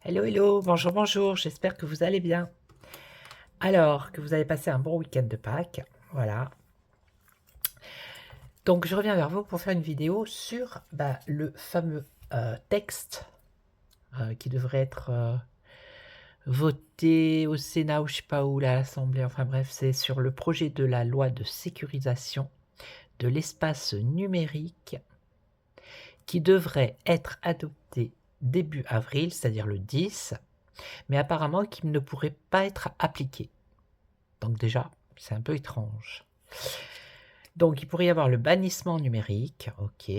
Hello, hello, bonjour, bonjour, j'espère que vous allez bien. Alors, que vous avez passé un bon week-end de Pâques, voilà. Donc, je reviens vers vous pour faire une vidéo sur le fameux texte qui devrait être voté au Sénat ou je sais pas où, là, à l'Assemblée, enfin bref, c'est sur le projet de la loi de sécurisation de l'espace numérique qui devrait être adopté début avril, c'est-à-dire le 10, mais apparemment qui ne pourrait pas être appliqué. Donc déjà, c'est un peu étrange. Donc il pourrait y avoir le bannissement numérique, ok.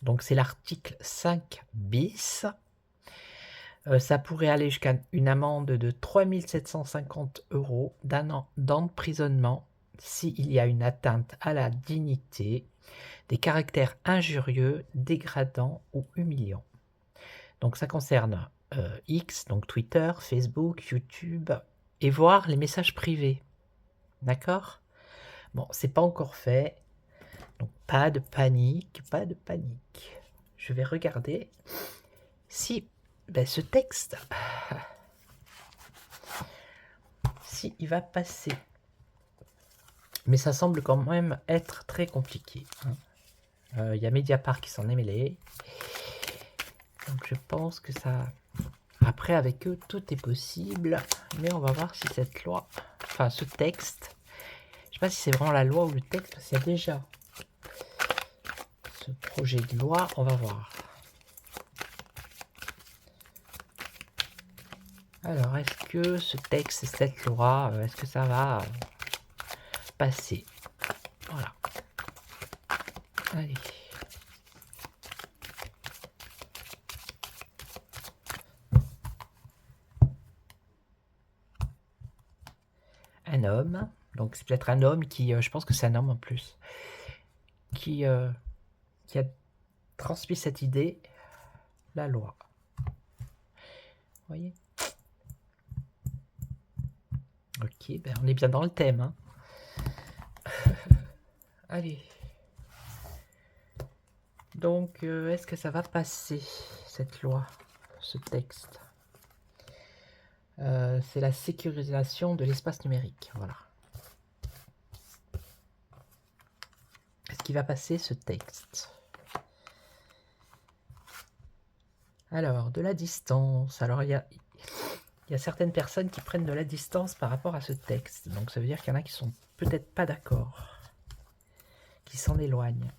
Donc c'est l'article 5 bis. Ça pourrait aller jusqu'à une amende de 3 750 € d'un an d'emprisonnement s'il y a une atteinte à la dignité, des caractères injurieux, dégradants ou humiliants. Donc ça concerne X, donc Twitter, Facebook, YouTube, et voir les messages privés. D'accord? Bon, c'est pas encore fait, donc pas de panique, pas de panique. Je vais regarder si ce texte, si il va passer. Mais ça semble quand même être très compliqué. Y a Mediapart qui s'en est mêlé. Donc je pense que ça... Après, avec eux, tout est possible. Mais on va voir si cette loi, enfin ce texte, je sais pas si c'est vraiment la loi ou le texte, parce qu'il y a déjà ce projet de loi, on va voir. Alors, est-ce que ce texte, cette loi, est-ce que ça va passer? Voilà. Allez. Un homme, donc c'est peut-être un homme qui, je pense que c'est un homme en plus, qui a transmis cette idée, la loi. Vous voyez? Ok, ben on est bien dans le thème. Hein. Allez. Donc, est-ce que ça va passer, cette loi, ce texte? C'est la sécurisation de l'espace numérique, voilà. Est-ce qu'il va passer ce texte? Alors, de la distance. Alors, il y a certaines personnes qui prennent de la distance par rapport à ce texte. Donc, ça veut dire qu'il y en a qui sont peut-être pas d'accord, qui s'en éloignent.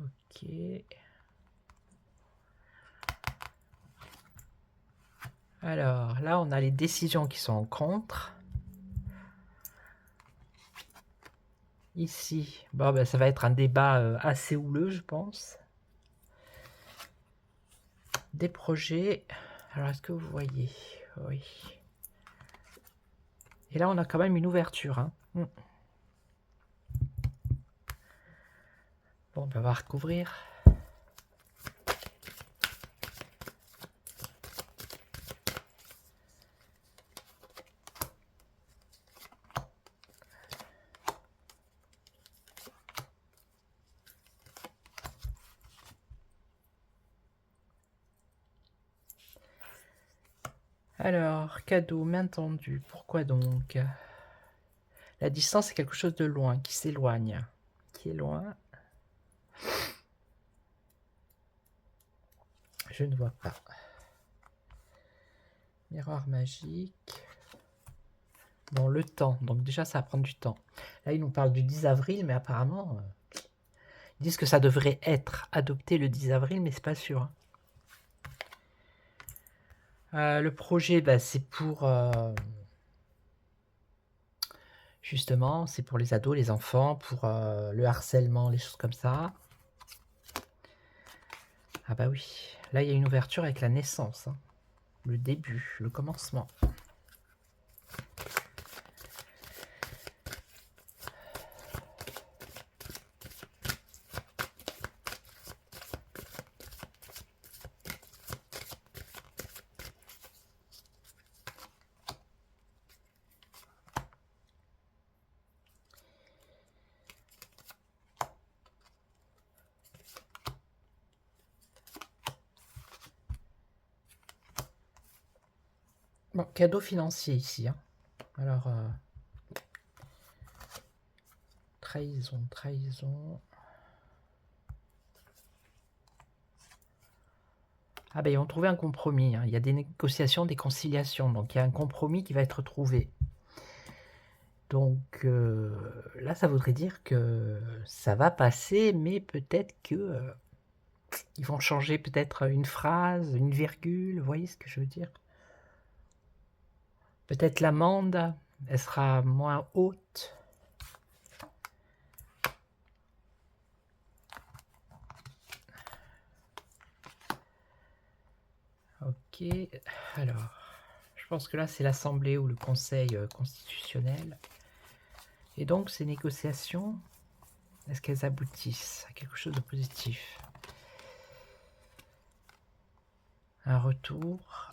Ok. Alors, là, on a les décisions qui sont en contre. Ici, bon, ben, ça va être un débat assez houleux, je pense. Des projets. Alors, est-ce que vous voyez? Oui. Et là, on a quand même une ouverture. Hein. Bon, ben, on va recouvrir. Alors, cadeau, main tendue. Pourquoi donc? La distance, c'est quelque chose de loin, qui s'éloigne. Qui est loin. Je ne vois pas. Miroir magique. Bon, le temps. Donc déjà, ça va prendre du temps. Là, ils nous parlent du 10 avril, mais apparemment, ils disent que ça devrait être adopté le 10 avril, mais c'est pas sûr. Hein. Le projet, c'est pour... justement, c'est pour les ados, les enfants, pour le harcèlement, les choses comme ça. Ah bah oui. Là, il y a une ouverture avec la naissance. Hein. Le début, le commencement. Bon, cadeau financier ici. Hein. Alors, trahison, trahison. Ah ben, ils vont trouver un compromis. Hein. Il y a des négociations, des conciliations. Donc, il y a un compromis qui va être trouvé. Donc, là, ça voudrait dire que ça va passer, mais peut-être que ils vont changer peut-être une phrase, une virgule. Vous voyez ce que je veux dire? Peut-être l'amende, elle sera moins haute. Ok, alors, je pense que là, c'est l'Assemblée ou le Conseil constitutionnel. Et donc, ces négociations, est-ce qu'elles aboutissent à quelque chose de positif? Un retour.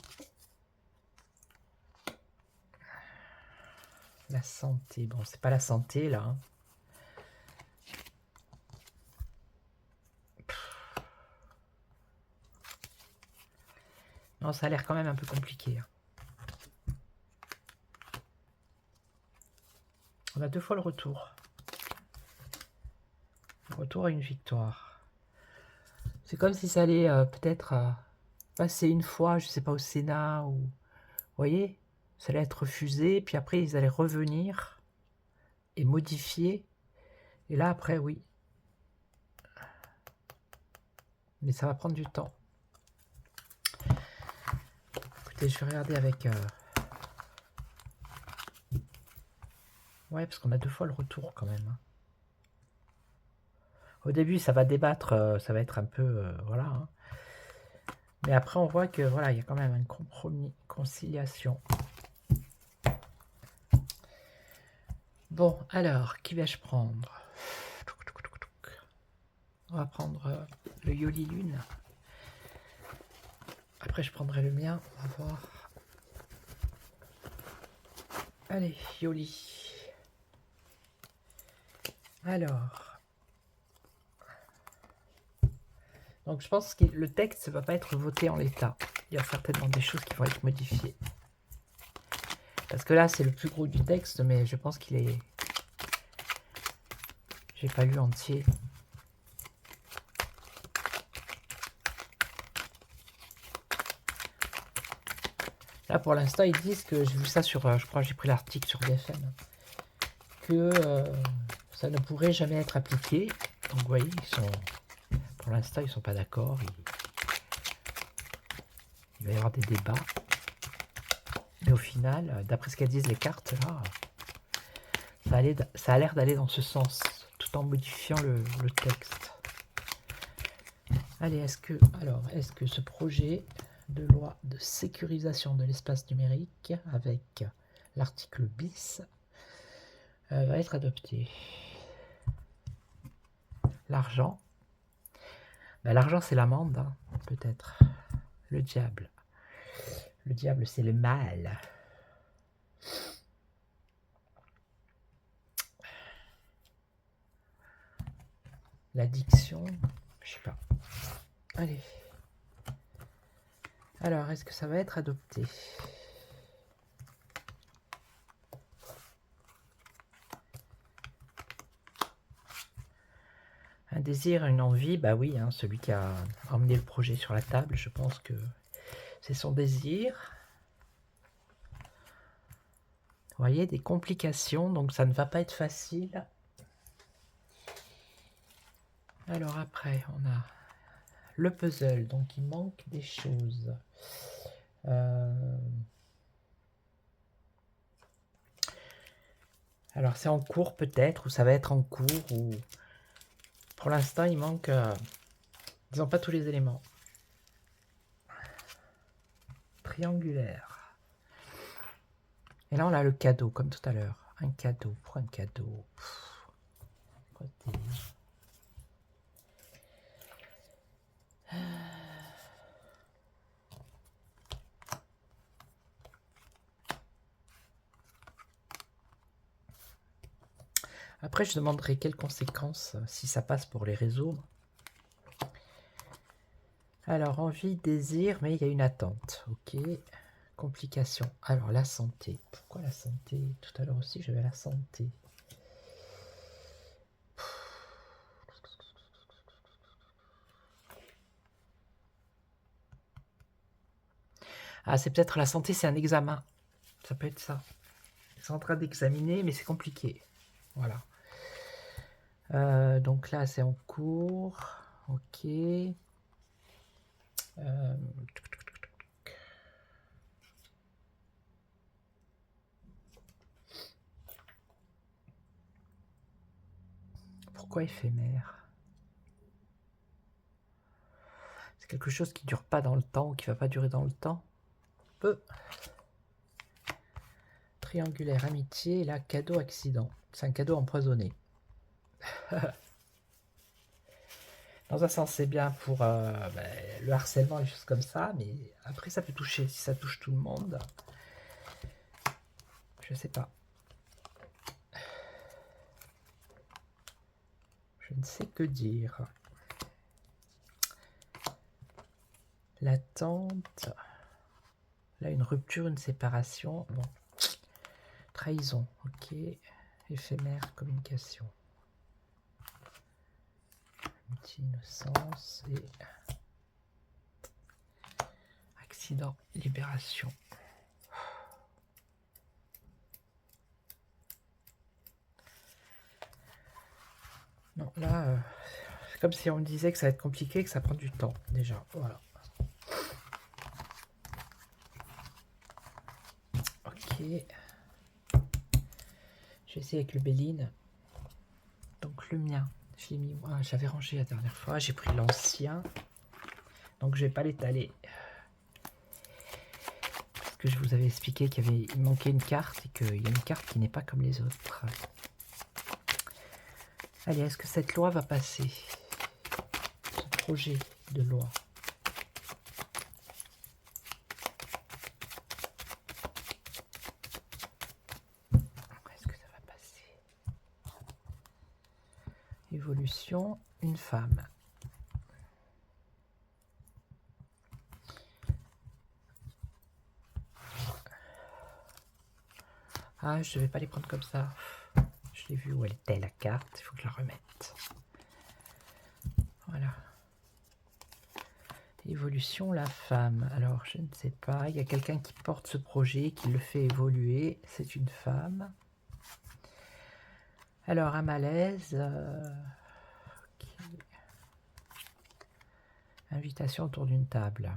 La santé. Bon, c'est pas la santé, là. Hein. Non, ça a l'air quand même un peu compliqué. Hein. On a 2 fois le retour. Le retour à une victoire. C'est comme si ça allait peut-être passer une fois, je sais pas, au Sénat, ou... Vous voyez? Ça allait être refusé, puis après, ils allaient revenir et modifier. Et là, après, oui. Mais ça va prendre du temps. Écoutez, je vais regarder avec... Ouais, parce qu'on a 2 fois le retour quand même. Hein. Au début, ça va débattre, ça va être un peu... voilà. Hein. Mais après, on voit que voilà, il y a quand même un compromis, conciliation. Bon, alors, qui vais-je prendre? On va prendre le Yoli Lune. Après, je prendrai le mien, on va voir. Allez, Yoli. Alors. Donc, je pense que le texte ne va pas être voté en l'état. Il y a certainement des choses qui vont être modifiées. Parce que là, c'est le plus gros du texte, mais je pense qu'il est... J'ai pas lu entier. Là, pour l'instant, ils disent que j'ai vu ça sur... je crois que j'ai pris l'article sur BFM. Que ça ne pourrait jamais être appliqué. Donc, vous voyez, ils sont... Pour l'instant, ils ne sont pas d'accord. Il va y avoir des débats. Mais au final, d'après ce qu'elles disent les cartes, là, ça a l'air d'aller dans ce sens, tout en modifiant le texte. Allez, est-ce que ce projet de loi de sécurisation de l'espace numérique, avec l'article bis, va être adopté? L'argent. Ben, l'argent, c'est l'amende, hein, peut-être. Le diable. Le diable, c'est le mal. L'addiction, je sais pas. Allez. Alors, est-ce que ça va être adopté? Un désir, une envie, bah oui, hein, celui qui a emmené le projet sur la table, je pense que c'est son désir. Vous voyez, des complications, donc ça ne va pas être facile. Alors après, on a le puzzle, donc il manque des choses. Alors c'est en cours peut-être, ou ça va être en cours, ou... Pour l'instant, il manque, disons, pas tous les éléments. Triangulaire. Et là, on a le cadeau, comme tout à l'heure. Un cadeau, pour un cadeau. Après, je demanderai quelles conséquences si ça passe pour les réseaux. Alors, envie, désir, mais il y a une attente. Ok. Complications. Alors, la santé. Pourquoi la santé? Tout à l'heure aussi, j'avais la santé. Ah, c'est peut-être la santé, c'est un examen. Ça peut être ça. Ils sont en train d'examiner, mais c'est compliqué. Voilà. Donc là, c'est en cours. Ok. Pourquoi éphémère? C'est quelque chose qui dure pas dans le temps ou qui va pas durer dans le temps. Triangulaire, amitié, et là, cadeau, accident. C'est un cadeau empoisonné. Dans un sens, c'est bien pour le harcèlement, les choses comme ça, mais après, ça peut toucher. Si ça touche tout le monde, je sais pas. Je ne sais que dire. L'attente. Là, une rupture, une séparation. Bon. Trahison, ok. Éphémère, communication. Innocence et accident, libération. Non, là, c'est comme si on me disait que ça va être compliqué, que ça prend du temps, déjà. Voilà. Ok. Je vais essayer avec le Béline. Donc, le mien. J'avais rangé la dernière fois. J'ai pris l'ancien. Donc, je vais pas l'étaler. Parce que je vous avais expliqué qu'il manquait une carte et qu'il y a une carte qui n'est pas comme les autres. Allez, est-ce que cette loi va passer? Ce projet de loi. Est-ce que ça va passer? Évolution, une femme. Ah, je ne vais pas les prendre comme ça. Je l'ai vu où elle était la carte, il faut que je la remette. Voilà. Évolution, la femme. Alors, je ne sais pas. Il y a quelqu'un qui porte ce projet, qui le fait évoluer. C'est une femme. Alors, un malaise. Okay. Invitation autour d'une table.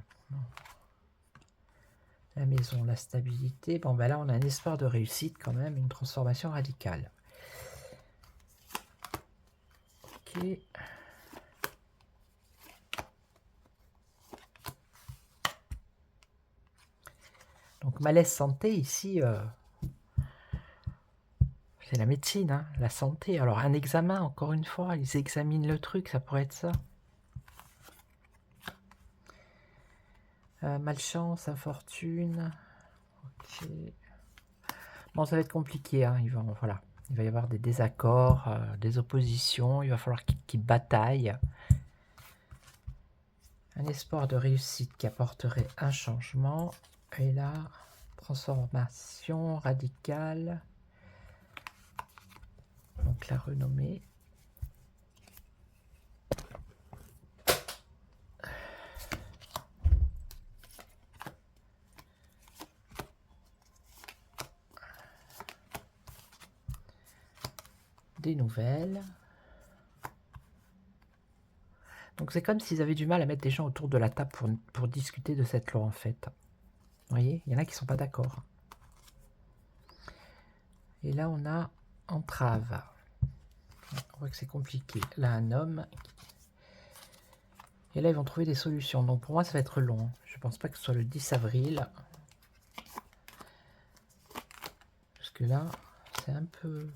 La maison, la stabilité. Bon, ben là, on a un espoir de réussite quand même, une transformation radicale. Ok. Donc, malaise santé, ici, c'est la médecine, hein, la santé. Alors, un examen, encore une fois, ils examinent le truc, ça pourrait être ça. Malchance, infortune. Ok. Bon, ça va être compliqué, hein. Voilà. Il va y avoir des désaccords, des oppositions, il va falloir qu'ils bataillent. Un espoir de réussite qui apporterait un changement. Et là, transformation radicale. Donc la renommée. Des nouvelles. Donc c'est comme s'ils avaient du mal à mettre des gens autour de la table pour discuter de cette loi en fait. Vous voyez, il y en a qui ne sont pas d'accord. Et là on a entrave. On voit que c'est compliqué. Là un homme. Et là ils vont trouver des solutions. Donc pour moi ça va être long. Je pense pas que ce soit le 10 avril. Parce que là c'est un peu...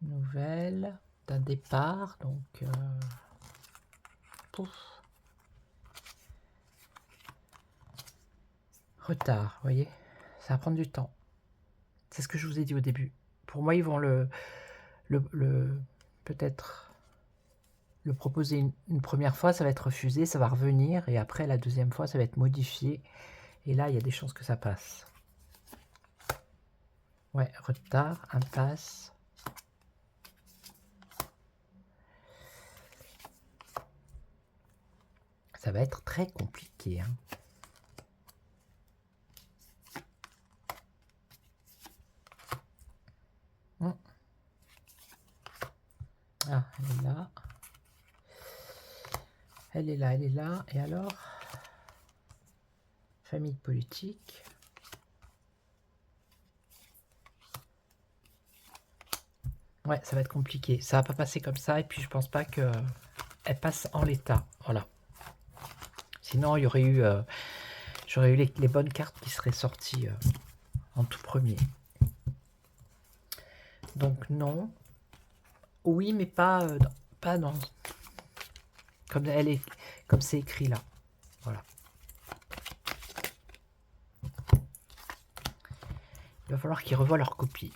Nouvelle d'un départ, donc pouf. Retard, vous voyez, ça va prendre du temps. C'est ce que je vous ai dit au début. Pour moi, ils vont peut-être le proposer une première fois, ça va être refusé, ça va revenir, et après la deuxième fois, ça va être modifié. Et là, il y a des chances que ça passe. Ouais, retard, impasse. Ça va être très compliqué, hein. Ah, elle est là. Elle est là, elle est là. Et alors? Famille politique. Ouais, ça va être compliqué. Ça va pas passer comme ça. Et puis, je pense pas que elle passe en l'état. Voilà. Sinon, il y aurait eu... j'aurais eu les bonnes cartes qui seraient sorties en tout premier. Donc, non. Oui, mais pas, pas dans... Comme elle est, comme c'est écrit là. Voilà. Il va falloir qu'ils revoient leur copie.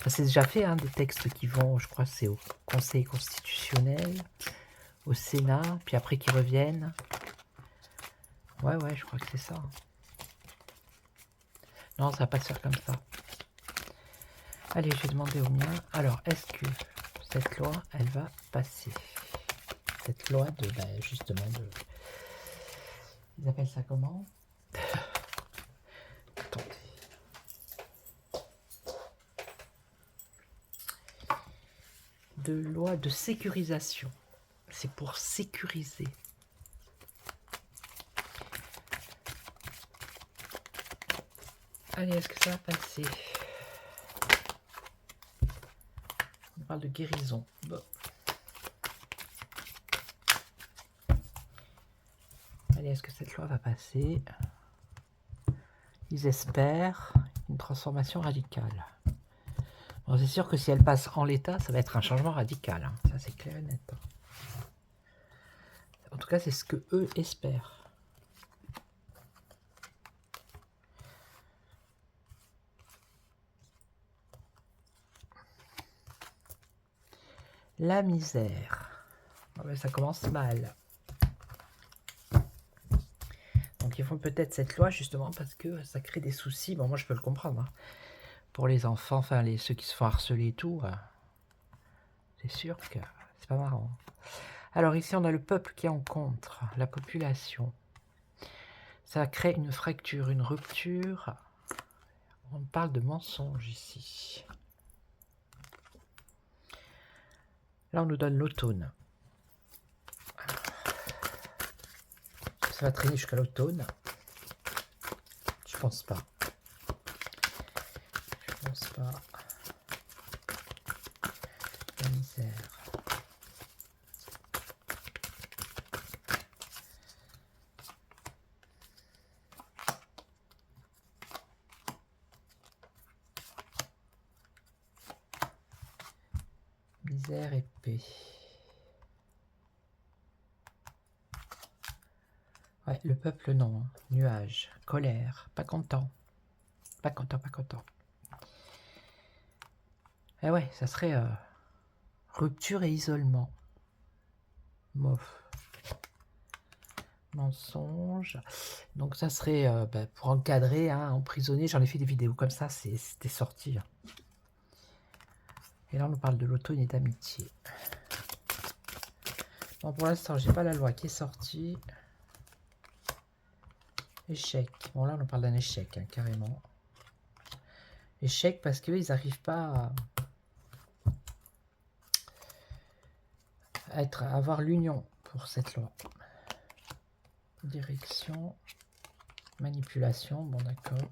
Ça c'est déjà fait, hein, des textes qui vont, je crois, c'est au Conseil constitutionnel, au Sénat, puis après qu'ils reviennent. Ouais, ouais, je crois que c'est ça. Non, ça va pas se faire comme ça. Allez, je vais demander au mien. Alors, est-ce que cette loi, elle va passer? Cette loi de, justement, de... Ils appellent ça comment? Attendez. De loi de sécurisation. C'est pour sécuriser. Allez, est-ce que ça va passer? On parle de guérison. Bon. Allez, est-ce que cette loi va passer? Ils espèrent une transformation radicale. Bon, c'est sûr que si elle passe en l'état, ça va être un changement radical. Hein. Ça, c'est clair et net. En tout cas, c'est ce que eux espèrent. La misère. Oh, ben, ça commence mal. Donc ils font peut-être cette loi justement parce que ça crée des soucis. Bon, moi je peux le comprendre. Hein. Pour les enfants, enfin ceux qui se font harceler et tout, c'est sûr que c'est pas marrant. Alors ici on a le peuple qui est en contre, la population. Ça crée une fracture, une rupture. On parle de mensonge ici. Là on nous donne l'automne. Ça va traîner jusqu'à l'automne. Je pense pas. Je pense pas. La misère. Misère et paix. Ouais, le peuple non. Hein. Nuage, colère, pas content. Pas content, pas content. Eh ouais, ça serait rupture et isolement. Mof. Mensonge. Donc ça serait pour encadrer, hein, emprisonner. J'en ai fait des vidéos comme ça, c'était sorti. Hein. Et là, on nous parle de l'automne et d'amitié. Bon, pour l'instant, j'ai pas la loi qui est sortie. Échec. Bon, là, on nous parle d'un échec, hein, carrément. Échec parce qu'ils n'arrivent pas à avoir l'union pour cette loi. Direction. Manipulation, bon d'accord.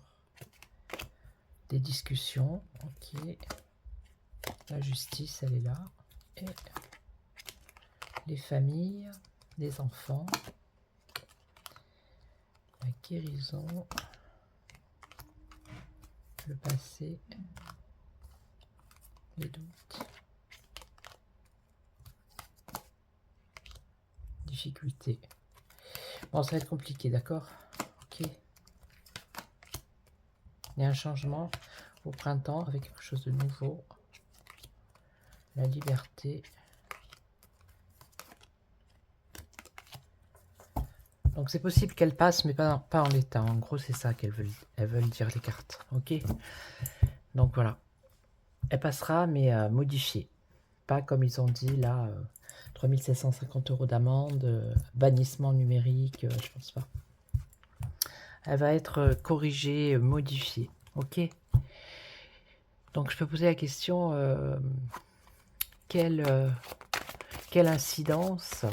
Des discussions, ok. La justice, elle est là. Et les familles, les enfants. La guérison. Le passé. Les doutes. Difficulté. Bon, ça va être compliqué, d'accord? Ok. Il y a un changement au printemps avec quelque chose de nouveau. La liberté. Donc c'est possible qu'elle passe, mais pas en l'état. En gros, c'est ça elles veulent dire les cartes. Ok. Donc voilà. Elle passera, mais modifiée. Pas comme ils ont dit là, 3750 € d'amende, bannissement numérique, je pense pas. Elle va être corrigée, modifiée. Ok. Donc je peux poser la question, quelle incidence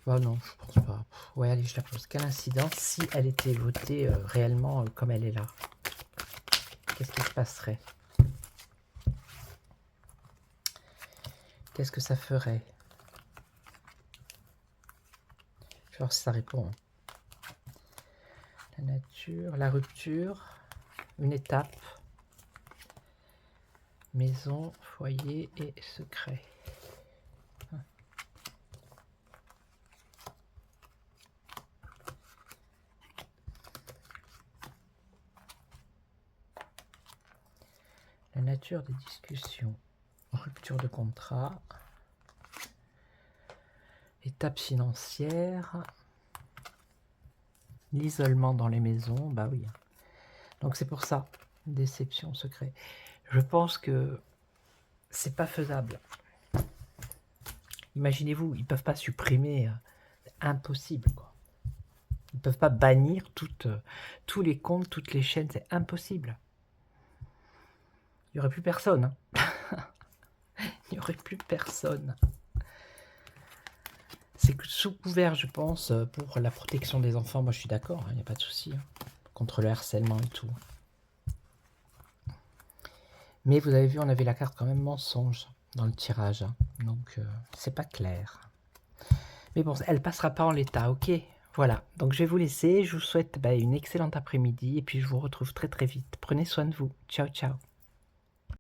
bah non, je pense pas. Ouais, allez, je la pose. Quelle incidence si elle était votée réellement comme elle est là? Qu'est-ce qui se passerait? Qu'est-ce que ça ferait? Je vais voir si ça répond. La nature, la rupture, une étape, maison, foyer et secret. La nature des discussions, rupture de contrat, étape financière, l'isolement dans les maisons, bah oui. Donc c'est pour ça, déception, secret. Je pense que c'est pas faisable. Imaginez-vous, ils peuvent pas supprimer, impossible quoi. Ils peuvent pas bannir tous les comptes, toutes les chaînes, c'est impossible. Il n'y aurait plus personne. Hein. Il n'y aurait plus personne. C'est sous couvert, je pense, pour la protection des enfants. Moi, je suis d'accord, il n'y a pas de souci. Hein, contre le harcèlement et tout. Mais vous avez vu, on avait la carte quand même mensonge dans le tirage. Hein, donc, c'est pas clair. Mais bon, elle passera pas en l'état, ok? Voilà, donc je vais vous laisser. Je vous souhaite une excellente après-midi. Et puis, je vous retrouve très très vite. Prenez soin de vous. Ciao, ciao.